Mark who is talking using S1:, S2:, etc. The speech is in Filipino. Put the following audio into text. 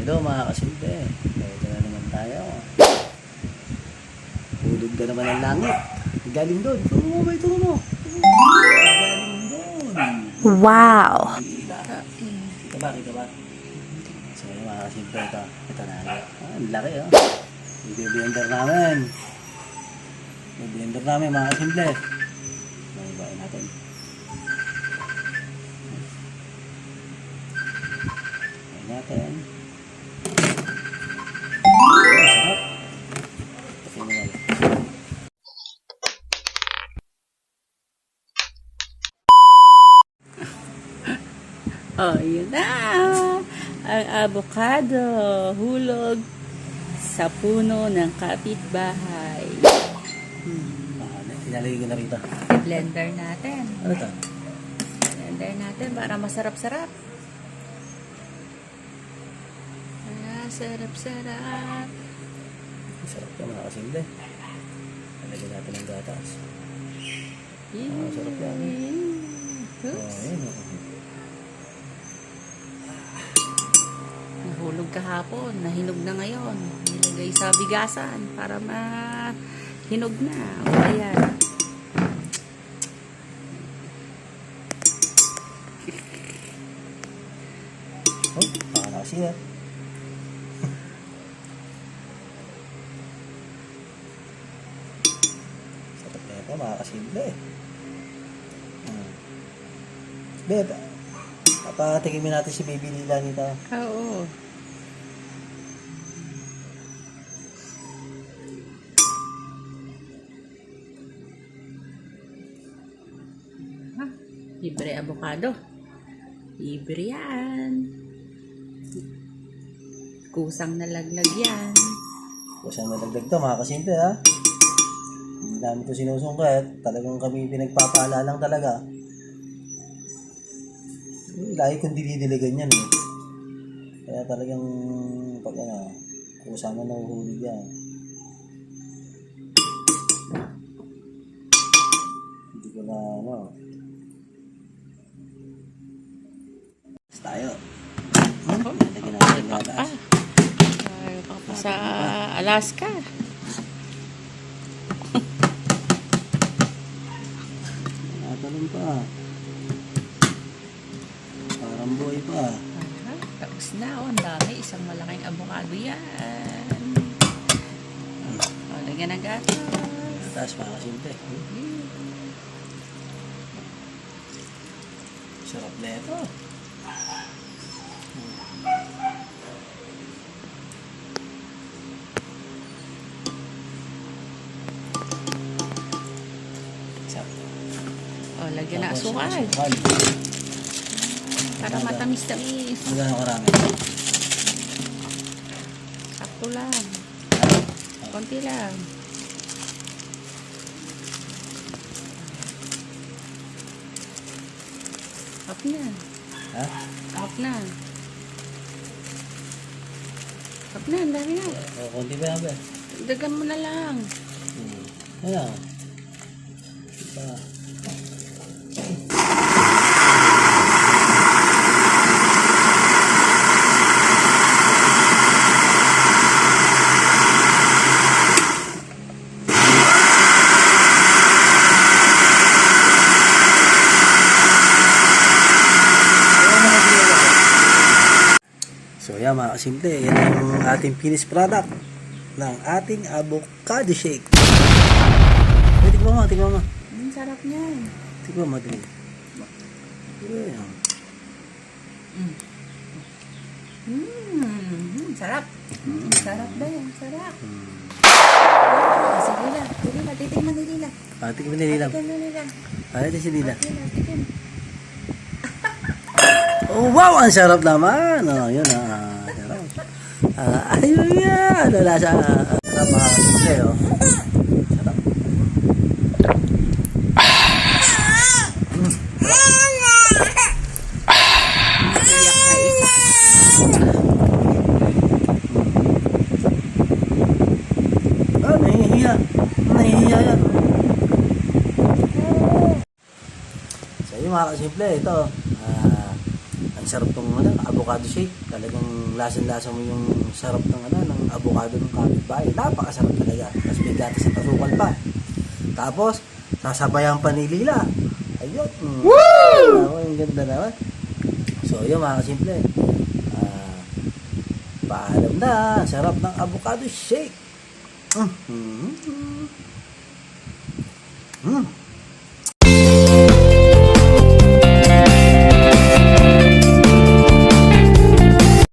S1: Hello mga kasimple, ito na naman tayo. Hulog ka naman ng langit. Galing doon. Turo mo ba ito mo? Galing doon.
S2: Wow!
S1: Kita ba? So yung mga kasimple ito. Ito na. Ang laki oh. I-blender namin. I-blender namin mga kasimple. Bayin natin. Bayin natin.
S2: Oh, yun na! Ang avocado, hulog sa puno ng kapitbahay.
S1: Ilalagay ko na rito.
S2: Blender natin.
S1: Ano ito?
S2: Blender natin para masarap-sarap. Sarap-sarap.
S1: Sarap ka mga kasimple. Lalagyan natin ng gatas. Sarap yan.
S2: Oops.
S1: Ayun.
S2: Nahulog kahapon, nahinog na ngayon. Nilagay sa bigasan para mahinog na. O ayan.
S1: Oh, baka nakasiya. Sarap na ito mga kasimple. Bebe, papatikimin natin si Baby Lila nito.
S2: Oo. Libre avocado. Libre yan. Kusang nalaglag yan.
S1: Kusang nalaglag to mga kasimple ha. Hindi namin ito sinusungkat. Talagang kami pinagpapala lang talaga. Lagi kong dinidiligan yan eh. Kaya talagang pag kusang na nahuhuli yan. Hindi ko na tayo. Lagyan natin ng gatas.
S2: Tayo pa sa Alaska.
S1: Natalon pa. Parang buhay pa.
S2: Tapos na. Ang dami. Isang malaking avocado yan. Lagyan ng gatas.
S1: Gatas pa kasimple. Sarap na ito.
S2: O, lagyan na asukal. Para matamis-tamis.
S1: Magkano karami?
S2: Sakto lang. Konti lang. Up na.
S1: Ha?
S2: Up na. Up na, ang dami na.
S1: O, konti ba yan ba?
S2: Dagan mo na lang.
S1: Ayan. Diba? So yan mga kasimple, yan ang ating finished product ng ating avocado shake. Tignan mo.
S2: Ang sarap niyan.
S1: Tignan mo, dali. Ayan.
S2: Sarap. Sarap ba yan? Sarap. Sige lang. Titigman ni Lila.
S1: Tignan ni Lila.
S2: Titigman ni Lila.
S1: Ito si Lila.
S2: Titigman.
S1: Oh, wow! Ang sarap naman! Oh, yun sarap. Ayun yan! Lasa. Sarap mga kasimple, oh. Sarap.
S2: Iyak na isa.
S1: Nahihiya yan. So, yung mga kasimple, ito. Ang napakasarap tong avocado shake. Talagang lasang-lasa mo yung sarap ng avocado ng kapitbahay. Napakasarap talaga. Tapos may gatas at asukal pa. Tapos, sasabayan pa ni Lila. Ayun. Woo! Ang ganda naman. So, yun mga kasimple. Paalam na. Sarap ng avocado shake.